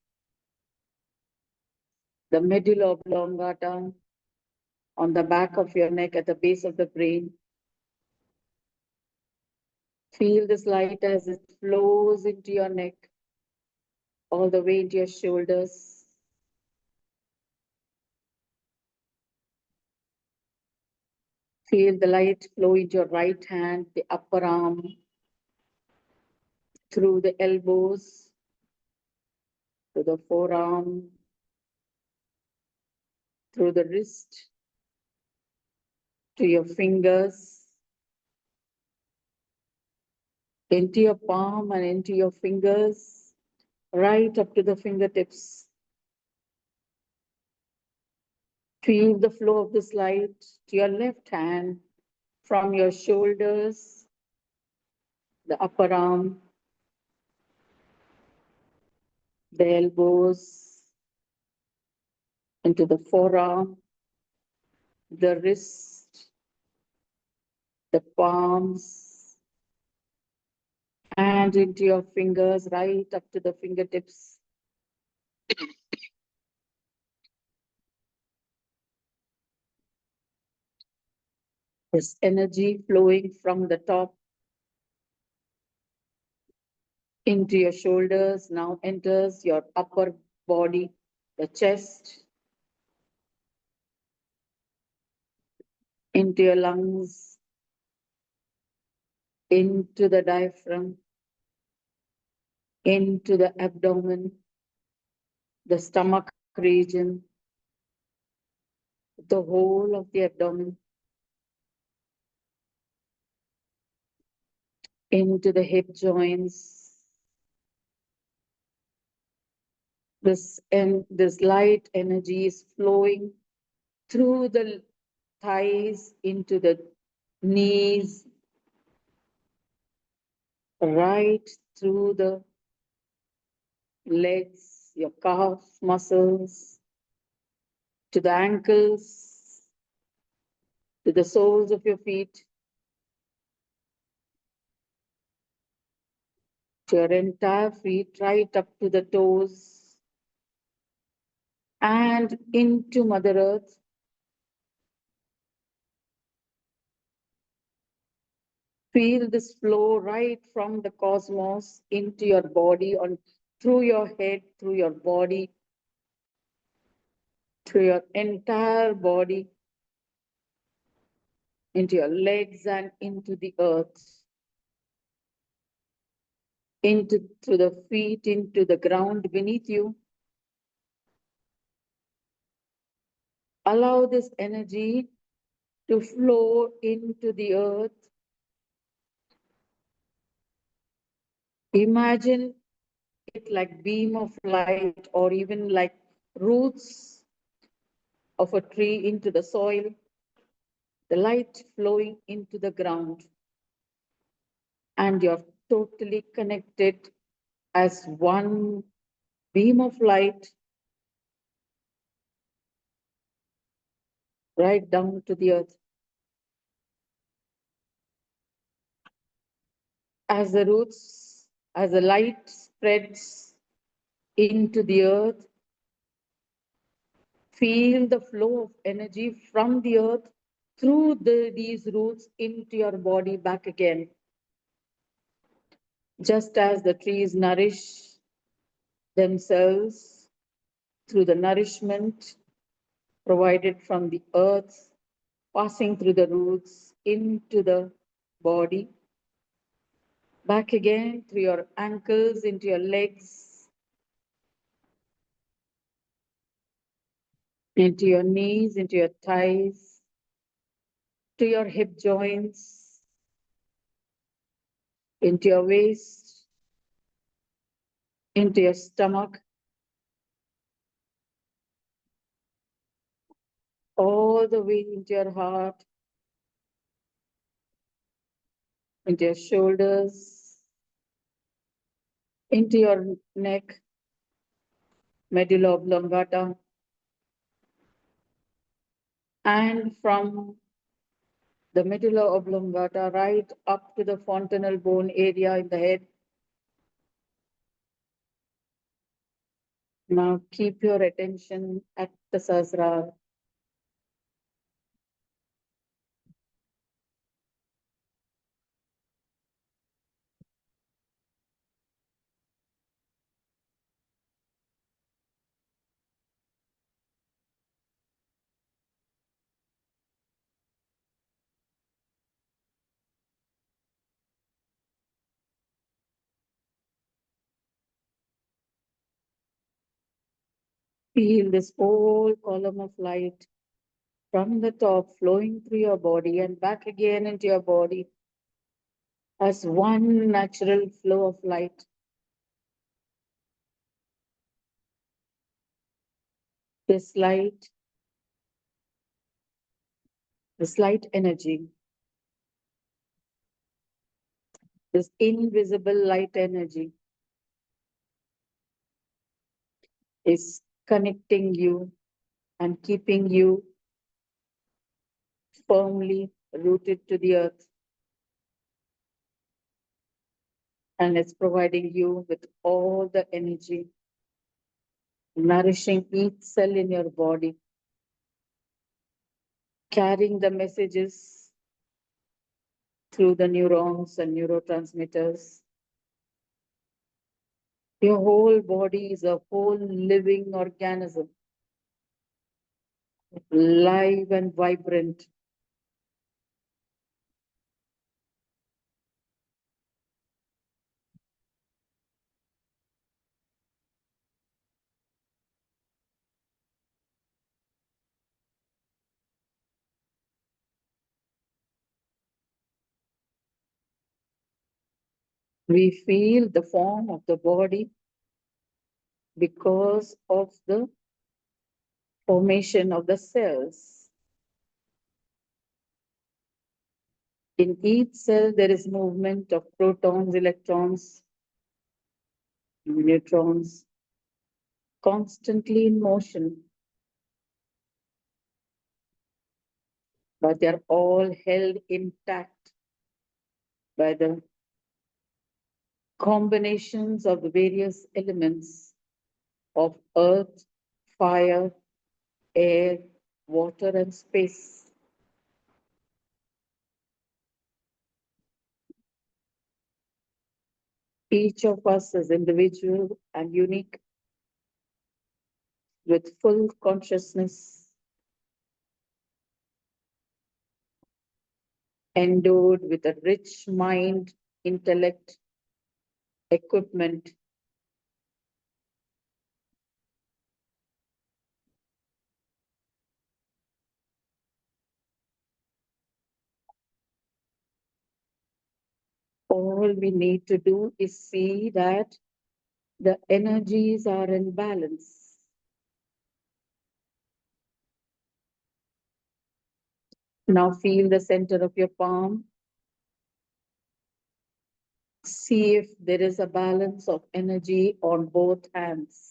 the medulla oblongata, on the back of your neck at the base of the brain. Feel this light as it flows into your neck, all the way into your shoulders. Feel the light flow into your right hand, the upper arm, through the elbows, to the forearm, through the wrist, to your fingers, into your palm and into your fingers, right up to the fingertips. Feel the flow of this light to your left hand, from your shoulders, the upper arm, the elbows, into the forearm, the wrist, the palms, and into your fingers, right up to the fingertips. This energy flowing from the top into your shoulders now enters your upper body, the chest, into your lungs, into the diaphragm, into the abdomen, the stomach region, the whole of the abdomen, into the hip joints. This light energy is flowing through the thighs into the knees, right through the legs, your calf muscles, to the ankles, to the soles of your feet, to your entire feet, right up to the toes, and into Mother Earth. Feel this flow right from the cosmos into your body, through your head, through your body, through your entire body, into your legs and into the earth, through the feet, into the ground beneath you. Allow this energy to flow into the earth. Imagine it like beam of light or even like roots of a tree into the soil, the light flowing into the ground, and you're totally connected as one beam of light right down to the earth. As the roots, as the light spreads into the earth, feel the flow of energy from the earth through these roots into your body back again. Just as the trees nourish themselves through the nourishment provided from the earth, passing through the roots into the body, back again through your ankles, into your legs, into your knees, into your thighs, to your hip joints, into your waist, into your stomach, all the way into your heart, into your shoulders, into your neck, medulla oblongata, and from the medulla oblongata right up to the fontanel bone area in the head. Now keep your attention at the Sahasrara. Feel this whole column of light from the top flowing through your body and back again into your body as one natural flow of light. This light, this light energy, this invisible light energy is connecting you and keeping you firmly rooted to the earth. And it's providing you with all the energy, nourishing each cell in your body, carrying the messages through the neurons and neurotransmitters. Your whole body is a whole living organism, live and vibrant. We feel the form of the body because of the formation of the cells. In each cell, there is movement of protons, electrons, neutrons, constantly in motion, but they are all held intact by the combinations of the various elements of earth, fire, air, water, and space. Each of us is individual and unique with full consciousness, endowed with a rich mind, intellect, equipment, All we need to do is see that the energies are in balance. Now feel the center of your palm. See if there is a balance of energy on both hands.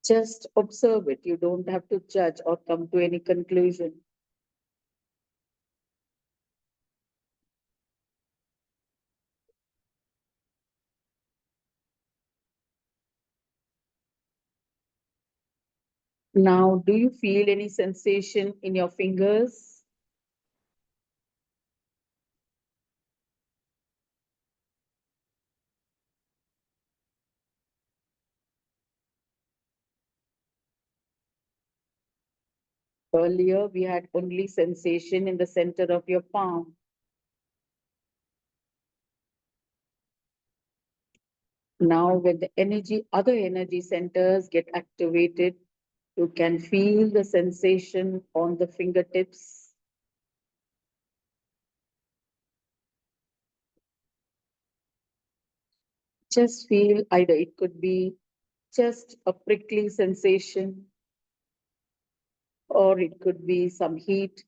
Just observe it. You don't have to judge or come to any conclusion. Now, do you feel any sensation in your fingers? Earlier, we had only sensation in the center of your palm. Now, when the other energy centers get activated, you can feel the sensation on the fingertips. Just feel either it could be just a prickly sensation, or it could be some heat.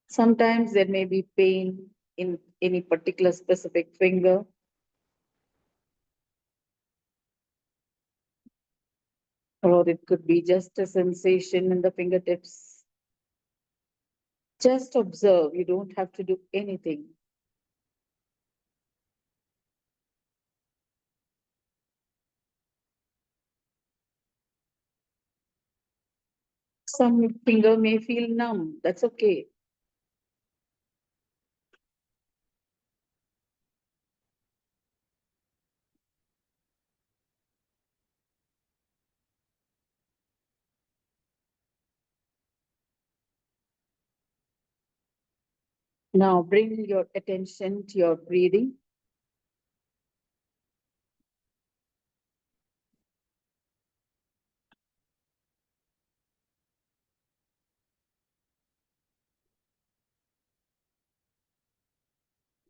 Sometimes there may be pain in any particular specific finger. Or it could be just a sensation in the fingertips. Just observe, you don't have to do anything. Some finger may feel numb, that's okay. Now bring your attention to your breathing.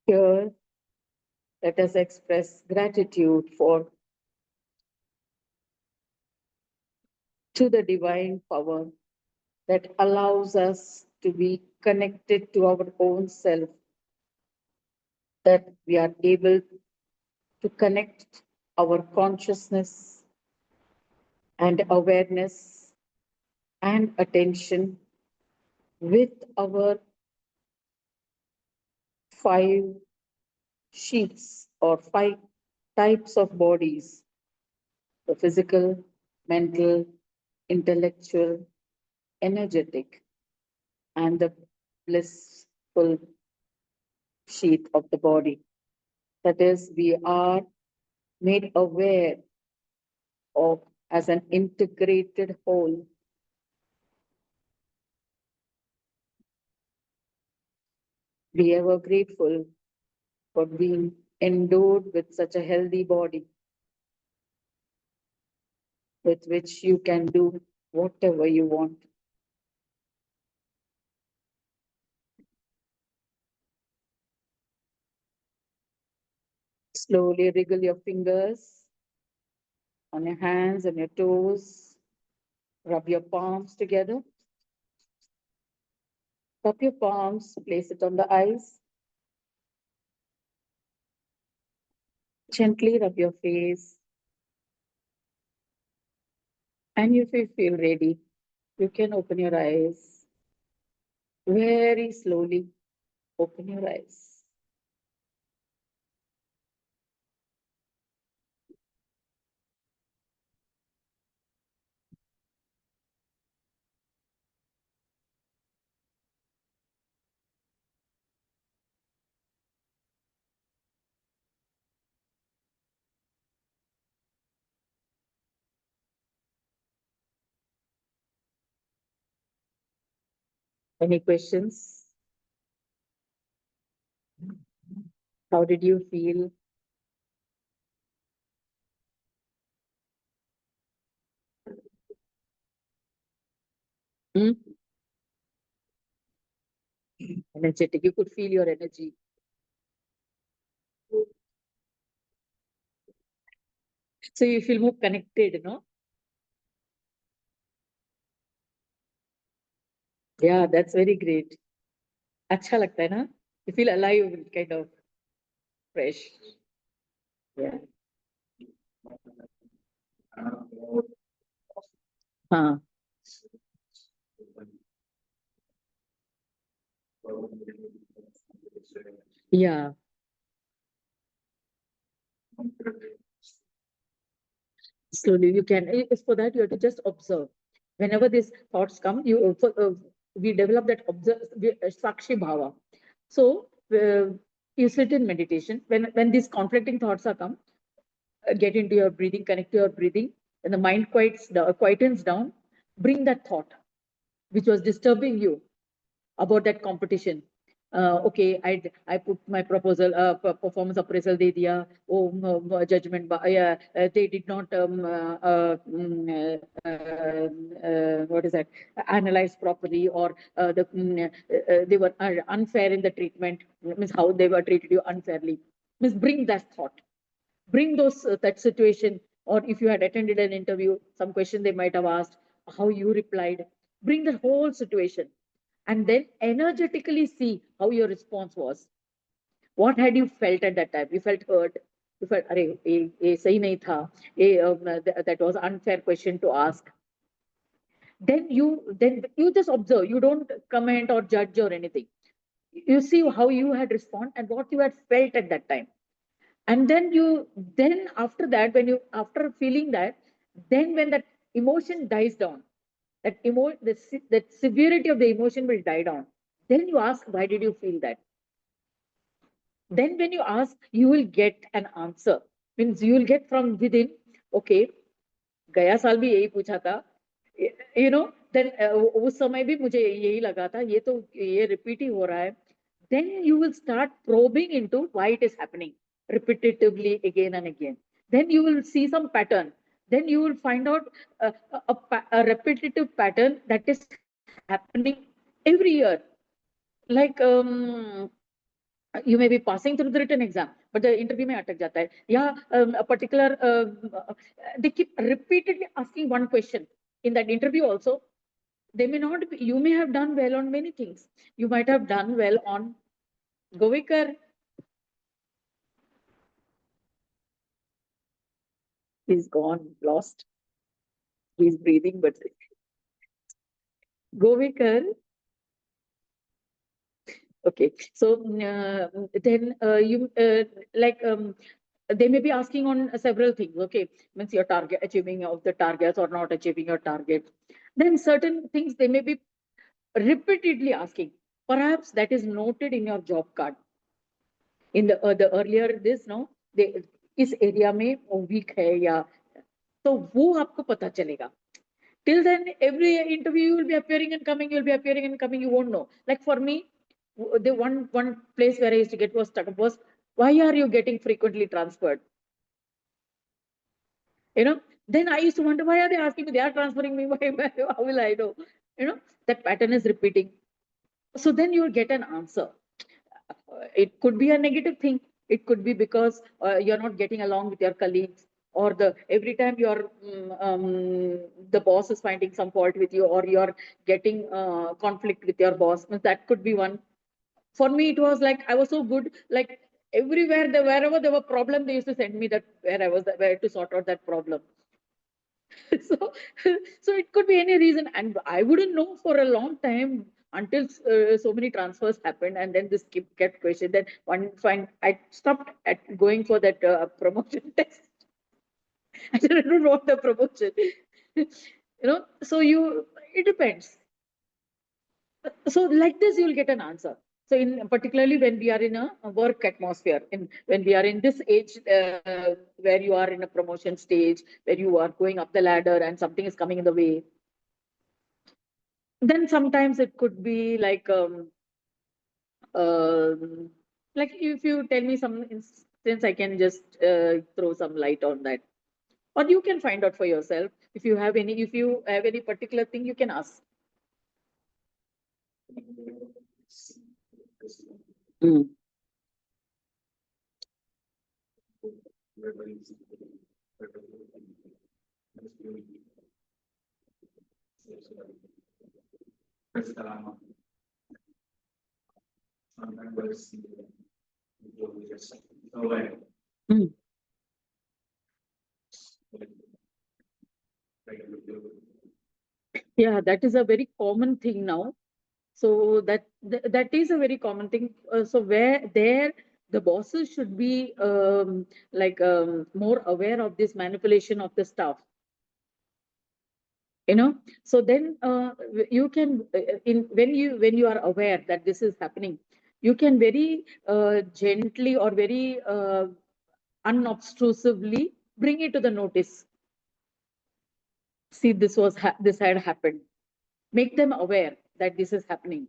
Here, let us express gratitude to the divine power that allows us to be connected to our own self, that we are able to connect our consciousness and awareness and attention with our five sheets or five types of bodies: the physical, mental, intellectual, energetic, and the blissful sheet of the body. That is, we are made aware of as an integrated whole. Be ever grateful for being endowed with such a healthy body with which you can do whatever you want. Slowly wriggle your fingers on your hands and your toes. Rub your palms together. Cup your palms, place it on the eyes. Gently rub your face. And if you feel ready, you can open your eyes. Very slowly open your eyes. Any questions? How did you feel? Hmm? Energetic. You could feel your energy. So you feel more connected, no? Yeah, that's very great. अच्छा लगता है ना? You feel alive, kind of fresh. Yeah. हाँ. Yeah. Slowly you can. For that, you have to just observe. Whenever these thoughts come, we develop that sakshi bhava. So you sit in meditation. When these conflicting thoughts are come, get into your breathing, connect to your breathing. When the mind quietens down, bring that thought which was disturbing you about that competition. Okay, I put my proposal, performance appraisal de diya. Oh, judgment, yeah, they did not what is that? Analyze properly, or they were unfair in the treatment. Means how they were treated you unfairly. Means bring that thought, bring those that situation, or if you had attended an interview, some question they might have asked, how you replied. Bring the whole situation, and then energetically see how your response was. What had you felt at that time? You felt hurt. You felt, "Arey, sahi nahi tha. That was unfair question to ask." Then you just observe. You don't comment or judge or anything. You see how you had responded and what you had felt at that time. And then after that, after feeling that, then when that emotion dies down, that severity of the emotion will die down. Then you ask, why did you feel that? Then when you ask, you will get an answer. Means you will get from within. Okay, गया साल भी यही पूछा था. You know, then उस समय भी मुझे यही लगा था. ये repeat ही हो रहा है. Then you will start probing into why it is happening repetitively again and again. Then you will see some pattern. Then you will find out a repetitive pattern that is happening every year. Like you may be passing through the written exam, but the interview में अटक जाता है. Yeah, a particular they keep repeatedly asking one question in that interview also. They may not be, you may have done well on many things. You might have done well on Govikar. He's gone, lost. He's breathing, but Govikar. Okay, so then you like they may be asking on several things. Okay, means your target, achieving of the targets or not achieving your target. Then certain things they may be repeatedly asking. Perhaps that is noted in your job card. In the earlier this, no, they इस area में weak है या तो वो आपको पता चलेगा. Till then, every interview you will be appearing and coming, you will be appearing and coming, you won't know. Like for me, the one place where I used to get was stuck up was, why are you getting frequently transferred? You know, then I used to wonder, why are they asking me? They are transferring me. How will I know? You know, that pattern is repeating. So then you will get an answer. It could be a negative thing. It could be because you're not getting along with your colleagues, or the every time the boss is finding some fault with you, or you're getting conflict with your boss. That could be one. For me, it was like I was so good. Like everywhere, wherever there were problem, they used to send me that where I was where to sort out that problem. So so it could be any reason, and I wouldn't know for a long time until so many transfers happened, and then this kept question. Then one fine I stopped at going for that promotion test. I didn't want the promotion. You know, so it depends. So like this you'll get an answer. So in particularly when we are in a work atmosphere, when we are in this age where you are in a promotion stage, where you are going up the ladder and something is coming in the way, then sometimes it could be um like if you tell me some instance, I can just throw some light on that, or you can find out for yourself. If you have any particular thing, you can ask. Mm. Mm. Yeah, that is a very common thing now. So that is a very common thing. So where there the bosses should be more aware of this manipulation of the staff. So then you can in when you are aware that this is happening, you can very gently or very unobtrusively bring it to the notice. See, this had happened. Make them aware that this is happening.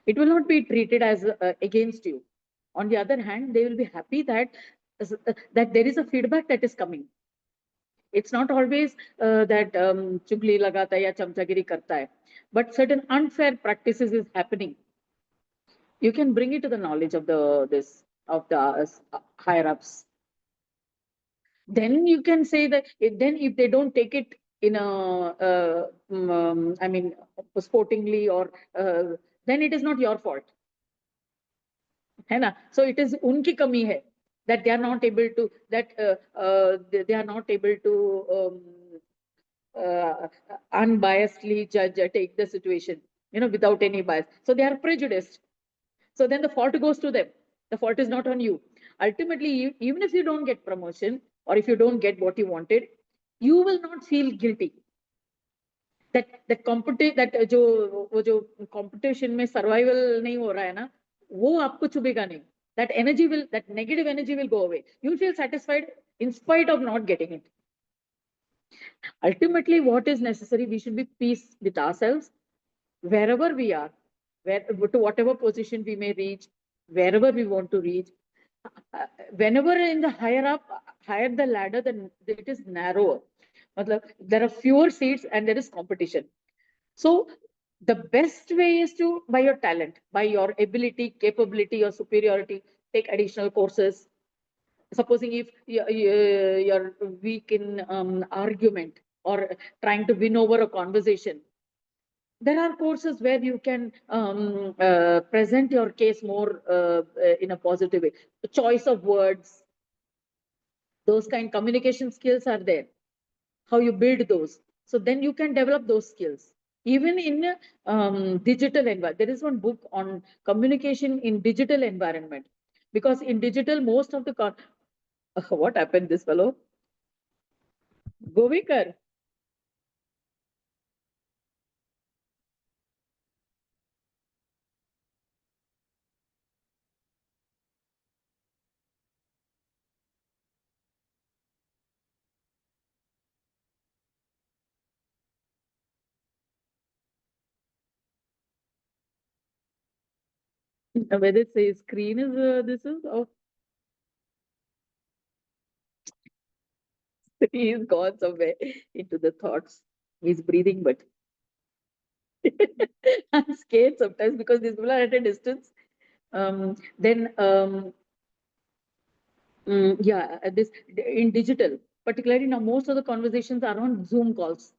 It will not be treated as against you. On the other hand, they will be happy that there is a feedback that is coming. It's not always that chugli lagata ya chamchagiri karta hai, but certain unfair practices is happening. You can bring it to the knowledge of the higher ups. Then you can say that then if they don't take it in I mean, sportingly or then it is not your fault. है ना? So it is unki kami hai that they are not able to they are not able to unbiasedly judge take the situation, without any bias. So they are prejudiced. So then the fault goes to them. The fault is not on you. Ultimately, even if you don't get promotion or if you don't get what you wanted, you will not feel guilty. That जो competition में survival नहीं हो रहा है ना, वो आपको चुभेगा नहीं. That negative energy will go away. You feel satisfied in spite of not getting it. Ultimately, what is necessary, we should be peace with ourselves wherever we are, to whatever position we may reach, wherever we want to reach. Whenever in the higher the ladder, then it is narrower. There are fewer seats and there is competition. So the best way is to, by your talent, by your ability, capability, or superiority, take additional courses. Supposing if you're weak in argument or trying to win over a conversation, there are courses where you can present your case more in a positive way. The choice of words, those kind communication skills are there. How you build those. So then you can develop those skills. Even in digital environment, there is one book on communication in digital environment. Because in digital, most of the what happened, this fellow? Govikar. Whether it says screen is this is, oh, he is gone somewhere into the thoughts. He's breathing, but I'm scared sometimes because these people are at a distance. Then yeah, this in digital, particularly now, most of the conversations are on Zoom calls.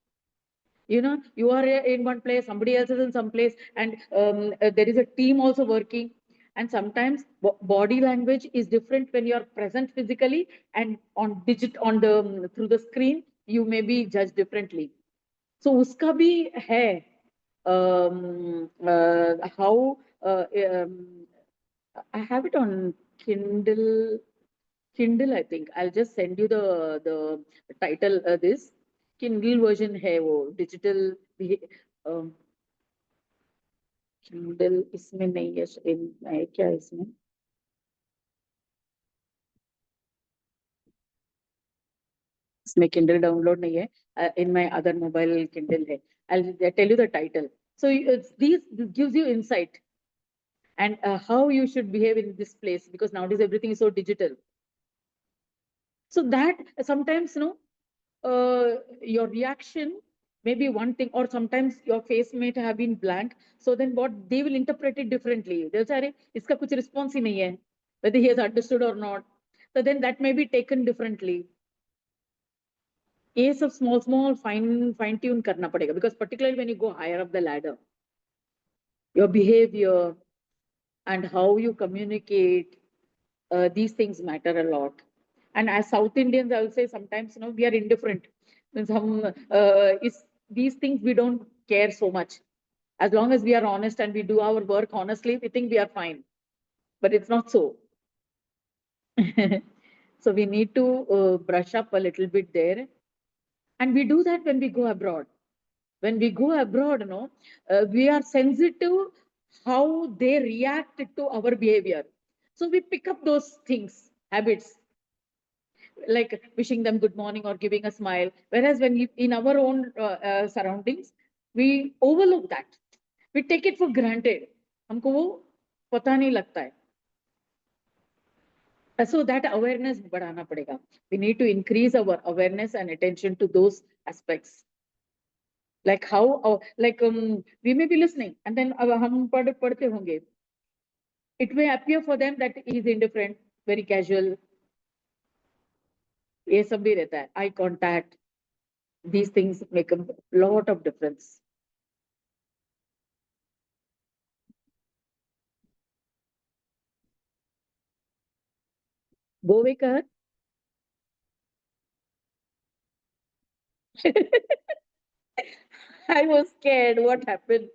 You are in one place, somebody else is in some place, and there is a team also working. And sometimes body language is different when you are present physically, and on the through the screen, you may be judged differently. So uska bhi hai. How I have it on Kindle. Kindle, I think. I'll just send you the title. This Kindle version है वो digital भी, Kindle इसमें नहीं है. है क्या इसमें? इसमें Kindle download नहीं है. In my other mobile Kindle है. I'll tell you the title. So this gives you insight and how you should behave in this place, because nowadays everything is so digital. So that sometimes, your reaction maybe one thing, or sometimes your face may have been blank. So then what they will interpret it differently. They'll say, "अरे, इसका कुछ response ही नहीं है," whether he has understood or not. So then that may be taken differently. ये सब small fine tune करना पड़ेगा, because particularly when you go higher up the ladder, your behavior and how you communicate, these things matter a lot. And as South Indians, I will say sometimes, we are indifferent. These things we don't care so much. As long as we are honest and we do our work honestly, we think we are fine. But it's not so. So we need to brush up a little bit there. And we do that when we go abroad. When we go abroad, we are sensitive how they react to our behavior. So we pick up those things, habits, like wishing them good morning or giving a smile. Whereas when in our own surroundings, we overlook that. We take it for granted. हमको वो पता नहीं लगता है. So that awareness बढ़ाना पड़ेगा. We need to increase our awareness and attention to those aspects. Like how, we may be listening, and then हम पढ़ते होंगे. It may appear for them that he is indifferent, very casual. ये सब भी रहता है. Eye contact. These things make a lot of difference. Go away, Kahat. I was scared. What happened?